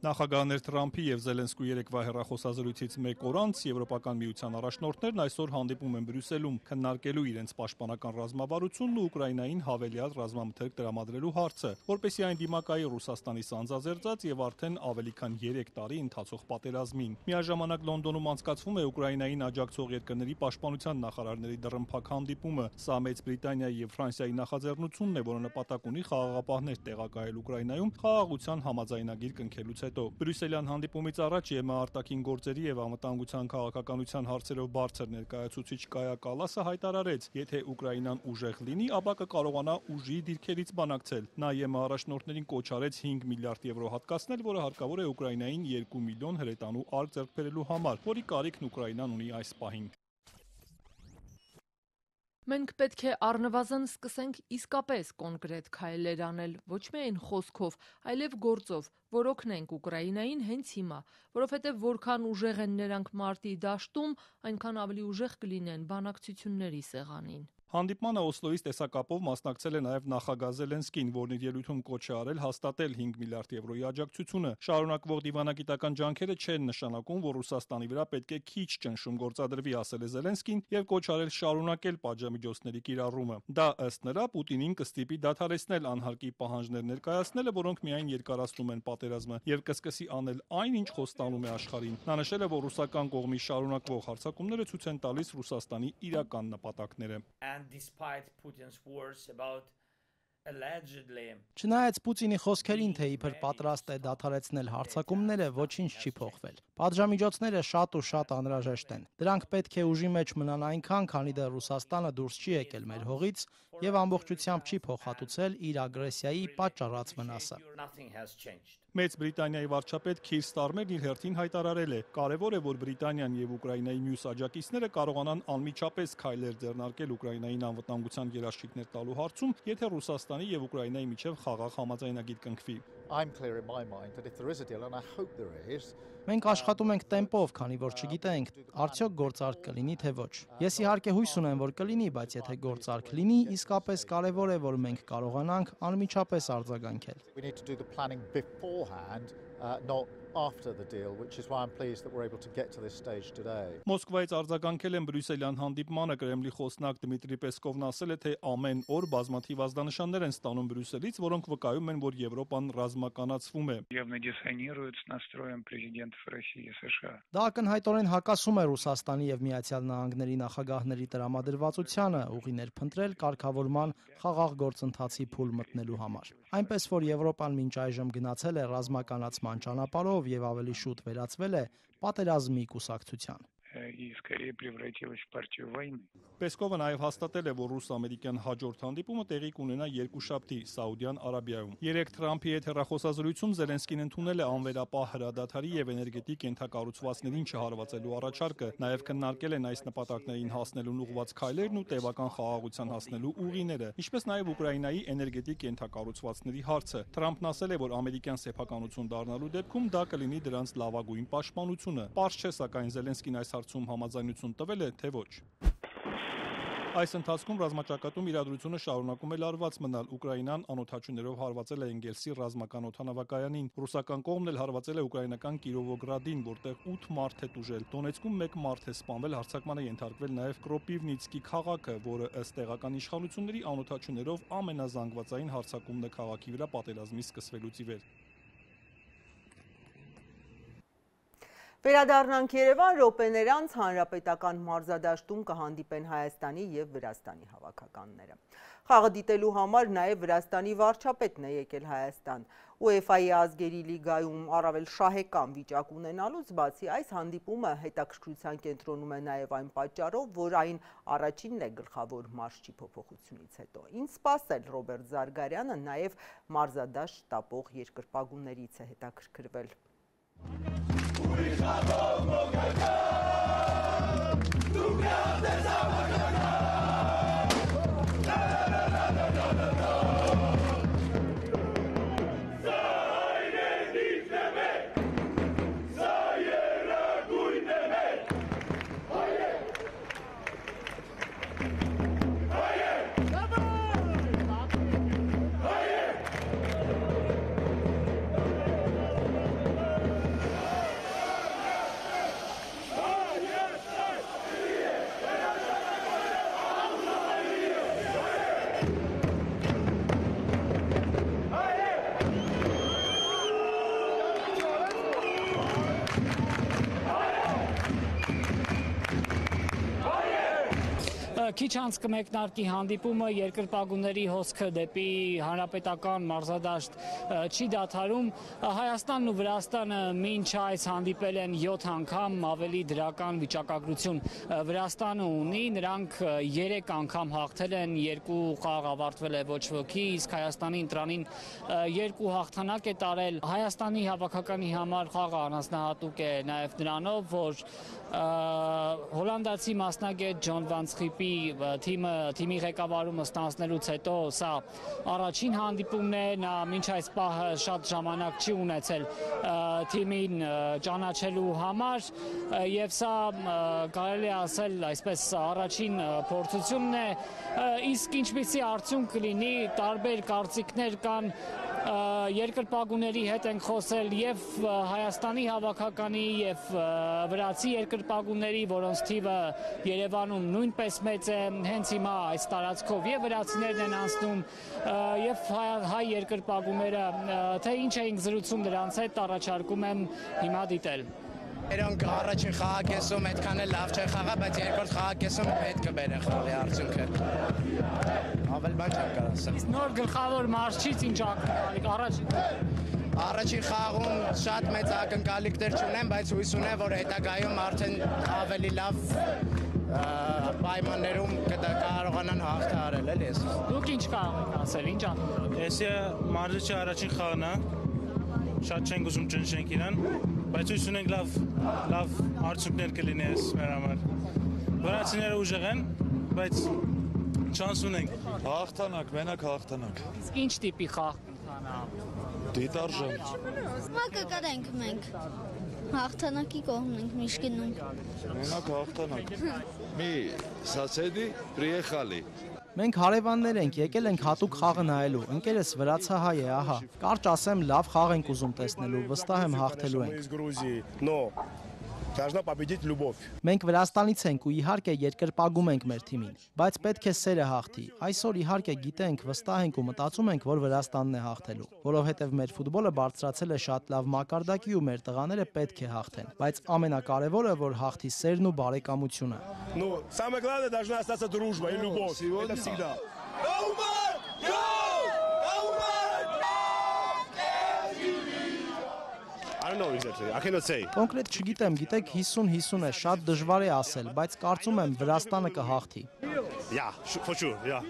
Նախագահներ Թրամփի եւ Զելենսկու երեկվա հեռախոսազրույցից մեկ օր անց Եվրոպական միության առաջնորդներն այսօր հանդիպում են Բրյուսելում քննարկելու իրենց պաշտպանական ռազմավարությունն ու Ուկրաինային հավելյալ ռազմամթերք տրամադրելու հարցը, որպեսզի այն դիմակայի Ռուսաստանի սանձազերծած եւ արդեն ավելի քան 3 տարի ընթացող պատերազմին։ Միաժամանակ Լոնդոնում անցկացվում է Ուկրաինային աջակցող երկրների պաշտպանության նախարարների դռնփակ հանդիպումը։ Սա Մեծ Բրիտանիայի եւ Ֆրանսիայի նախաձեռնությունն է, որը նպատակ ունի խաղաղապահներ տեղակայել Ուկրաինայում խաղաղության համաձայնագիր կնքելուց հետո։ Բրյուսելյան հանդիպումից առաջ ԵՄ արտաքին գործերի եւ անվտանգության քաղաքականության հարցերով բարձր ներկայացուցիչ Կայա Կալասը հայտարարեց, եթե Ուկրաինան ուժեղ լինի, ապա կկարողանա ուժի դիրքերից բանակցել։ Նա ԵՄ առաջնորդներին կոչ արեց 5 միլիարդ եվրո հատկացնել, որը հարկավոր է Ուկրաինային 2 միլիոն հրետանու արկ ձեռք բերելու համար, որի կարիքն Ուկրաինան ունի այս պահին։ Մենք պետք է առնվազն սկսենք իսկապես կոնկրետ քայլեր անել, ոչ միայն խոսքով, այլև գործով, որ օգնենք Ուկրաինային հենց հիմա, որովհետև որքան ուժեղ են նրանք մարտի դաշտում, այնքան ավելի ուժեղ կլինեն բանակցությունների սեղանին։ Հանդիպմանը Օսլոյից տեսակապով մասնակցել է նաև նախագահ Զելենսկին, որն իր ելույթում կոչ է արել հաստատել 5 միլիարդ եվրոյի աջակցությունը։ Շարունակվող դիվանագիտական ջանքերը չեն նշանակում, որ Ռուսաստանի վրա պետք է քիչ ճնշում գործադրվի, ասել է Զելենսկին եւ կոչ արել շարունակել պատժամիջոցների կիրառումը։ Դա ըստ նրա Պուտինին կստիպի դադարեցնել անհարկի պահանջներ ներկայացնելը, որոնք միայն երկարացնում են պատերազմը եւ կսկսի անել այն, ինչ խոստանում է աշխարհին։ Նա նշել է, որ ռուսական կողմի շարունակվող հարձակումները ցույց են տալիս Ռուսաստանի իրական նպատակները։ Չնայած Պուտինի խոսքերին, թե իբր պատրաստ է դադարեցնել հարձակումները, ոչինչ չի փոխվել։ Պատժամիջոցները շատ ու շատ անհրաժեշտ են։ Դրանք պետք է ուժի մեջ մնան այնքան, քանի դեռ Ռուսաստանը դուրս չի եկել մեր հողից եւ ամբողջությամբ չի փոխհատուցել իր ագրեսիայի պատճառած վնասը։ Մեծ Բրիտանիայի վարչապետ Քիր Ստարմերն իր հերթին հայտարարել է. կարևոր է, որ Բրիտանիան եւ Ուկրաինայի մյուս աջակիցները կարողանան անմիջապես քայլեր ձեռնարկել Ուկրաինային անվտանգության երաշխիքներ տալու հարցում, եթե Ռուսաստանի եւ Ուկրաինայի միջև խաղաղ համաձայնագիր կնքվի։ Մենք աշխատում ենք տեմպով, քանի որ չգիտենք, արդյոք գործարք կլինի թե ոչ։ Ես իհարկե հույս ունեմ, որ կլինի, բայց եթե գործարք լինի, իսկապես կարևոր է, որ մենք կարողանանք անմիջապես արձագանքել։ Մոսկվայից արձագանքել են Բրյուսելյան հանդիպմանը Կրեմլի խոսնակ Դմիտրի Պեսկովն ասել է, թե ամեն օր բազմաթիվ ազդանշաններ են ստանում Բրյուսելից, որոնք վկայում են, որ Եվրոպան ռազմականացվում է։ Դա ակնհայտորեն հակասում է Ռուսաստանի եւ Միացյալ Նահանգների նախագահների տրամադրվածությանը ուղիներ փնտրել կարգավորման խաղաղ գործընթացի փուլ մտնելու համար։ Այնպես որ Եվրոպան մինչ այժմ գնացել է ռազմականացման ճանապարհով եւ ավելի շուտ վերածվել է պատերազմի կուսակցության։ и скорее превратилась в партию войны. Պեսկովը նաև հաստատել է, որ ռուս-ամերիկյան հաջորդ հանդիպումը տեղի կունենա երկուշաբթի Սաուդյան Արաբիայում։ Երեկ Թրամփի հետ հեռախոսազրույցում Զելենսկին ընդունել է անվերապահ հրադադարի եւ էներգետիկ ենթակառուցվածքներին չհարվածելու առաջարկը, նաև քննարկել են այս նպատակներին հասնելուն ուղղված քայլերն ու տևական խաղաղության հասնելու ուղիները, ինչպես նաև Ուկրաինայի էներգետիկ ենթակառուցվածքների հարցը։ Թրամփն ասել է, որ ամերիկյան սեփականություն դառնալու դեպքում դա կլինի դրանց լավագույն պաշտպանությունը։ Պարզ չէ, սակայն Զելենսկին այս հարցում համաձայնություն տվել է, թե ոչ։ Այս ընթացքում ռազմաճակատում իրադրությունը շարունակում է լարված մնալ։ Ուկրաինան անօդաչուներով հարվածել է Էնգելսի ռազմական օդանավակայանին։ Ռուսական կողմն էլ հարվածել է ուկրաինական Կիրովոգրադին, որտեղ 8 մարդ է տուժել։ Դոնեցկում 1 մարդ է սպանվել, հարձակման է ենթարկվել նաև Կրոպիվնիցկի քաղաքը, որը ըստ տեղական իշխանությունների անօդաչուներով ամենազանգվածային հարձակումն է քաղաքի վրա պատերազմի սկսվելուց ի վեր։ Վերադառնանք Երևան, րոպեներ անց հանրապետական մարզադաշտում կհանդիպեն Հայաստանի և Վրաստանի հավաքականները։ Խաղը դիտելու համար նաև Վրաստանի վարչապետն է եկել Հայաստան։ UEFA-ի ազգերի լիգայում առավել շահեկան վիճակ ունենալուց բացի այս հանդիպումը հետաքրքրության կենտրոնում է նաև այն պատճառով, որ այն առաջինն է գլխավոր մարզչի փոփոխությունից հետո։ Ինչ սպասել, Ռոբերտ Զարգարյանը նաև մարզադաշտ շտապող երկրպագուներից է հետաքրքրվել։ Քիչ անց կմեկնարկի հանդիպումը, երկրպագուների հոսքը դեպի հանրապետական մարզադաշտ չի դադարում։ Հայաստանն ու Վրաստանը մինչ այս հանդիպել են 7 անգամ, ավելի դրական վիճակագրություն Վրաստանը ունի, նրանք 3 անգամ հաղթել են, 2 խաղ ավարտվել է ոչ ոքի, իսկ Հայաստանի ընտրանին 2 հաղթանակ է տարել։ Հայաստանի հավաքականի համար խաղը առանձնահատուկ է նաև նրանով, որ հոլանդացի մասնագետ Ջոն Վանցխիպի թիմի ղեկավարումը ստանձնելուց հետո սա առաջին հանդիպումն է, նա մինչ այս պահը շատ ժամանակ չի ունեցել թիմին ճանաչելու համար եւ սա կարելի է ասել այսպես առաջին փորձությունն է, իսկ ինչպիսի արդյունք կլինի, տարբեր կարծիքներ կան, երկրպագուների հետ ենք խոսել եւ Հայաստանի հավաքականի եւ վրացի երկրպագուների, որոնց թիվը Երևանում նույնպես մեծ է, հենց հիմա այս տարածքով եւ վրացիներն են անցնում եւ հայ երկրպագուները, թե ինչ էինք զրուցում նրանց հետ, առաջարկում եմ հիմա դիտել։ Նրանք առաջին խաղակեսում այդքան էլ լավ չեն խաղա, բայց երկրորդ խաղակեսում պետք է բերեն խաղի արդյունքը։ Ավել բան չեմ կարող ասել։ Իսկ նոր գլխավոր մարզչից ինչ ակնկալիք Առաջին խաղում շատ մեծ ակնկալիքներ չունեմ, բայց հույս ունեմ, որ հետագայում արդեն ավելի լավ պայմաններում կարողանան հաղթահարել, էլի ես։ Դուք ինչ կարող եք ասել, ինչ ակնկալիք։ Էսի մարզչի առաջին խաղն է, շատ չենք ուզում ճնշենք իրան, բայց հույս ունենք լավ արդյունքներ կլինի այս մեր համար։ Վրացիները ուժեղ են, բայց շանս ունենք։ Հաղթանակ, մենակ հաղթանակ։ Իսկ ինչ տիպի խաղ կընթանա։ Դիտարժան։ Հիմա կկրենք մենք։ Հաղթանակի կողմն ենք միշտ գնում։ Մենակ հաղթանակ։ Մի սասեդի приехали։ Մենք հարևաններ ենք, եկել ենք հատուկ խաղը նայելու, ընկերս վրացահայ է, ահա։ Կարճ ասեմ, լավ խաղ ենք ուզում տեսնելու, վստահ եմ հաղթելու ենք։ Должна победить любовь։ Մենք Վրաստանից ենք ու իհարկե երկրպագում ենք մեր թիմին, բայց պետք է սերը հաղթի։ Այսօր իհարկե գիտենք, վստահ ենք ու մտածում ենք, որ Վրաստանն է հաղթելու, որովհետև մեր ֆուտբոլը բարձրացել է շատ լավ մակարդակի ու մեր տղաները պետք է հաղթեն, բայց ամենակարևորը, որ հաղթի սերն ու բարեկամությունը։ Ну, самое главное должна остаться дружба и любовь. Это всегда. don't know exactly. I cannot say. Կոնկրետ չգիտեմ, գիտեք 50-50 է, շատ դժվար է ասել, բայց կարծում եմ Վրաստանը կհաղթի։ Yeah, for sure. Yeah.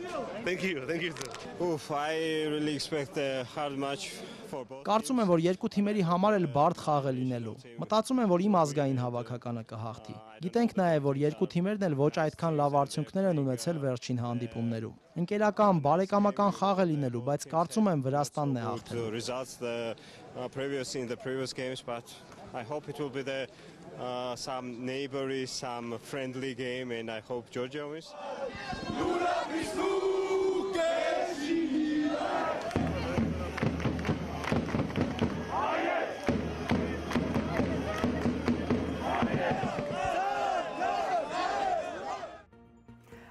Thank you. Thank you. Oof, I really expect a hard match for both. Կարծում եմ, որ երկու թիմերի համար էլ բարդ խաղ է լինելու։ Մտածում եմ, որ իմ ազգային հավաքականը կհաղթի։ Գիտենք նաև, որ երկու թիմերն էլ ոչ այդքան լավ արդյունքներ են ունեցել վերջին հանդիպումներում։ Ընկերական, բարեկամական խաղ է լինելու, բայց կարծում եմ Վրաստանն է հաղթելու։ In the previous games, but I hope it will be some neighborly, some friendly game, and I hope Georgia wins.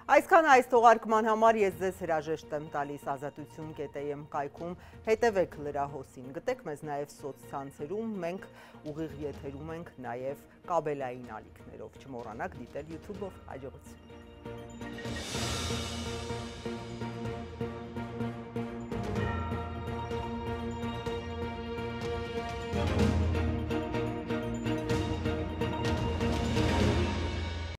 Այսքան այս թողարկման համար ես ձեզ հրաժեշտ եմ տալիս ազատություն.am կայքում, հետևեք լրահոսին, գտեք մեզ նաև սոցցանցերում, մենք ուղիղ եթերում ենք նաև կաբելային ալիքներով, չմոռանաք դիտել YouTube-ով, հաջողություն։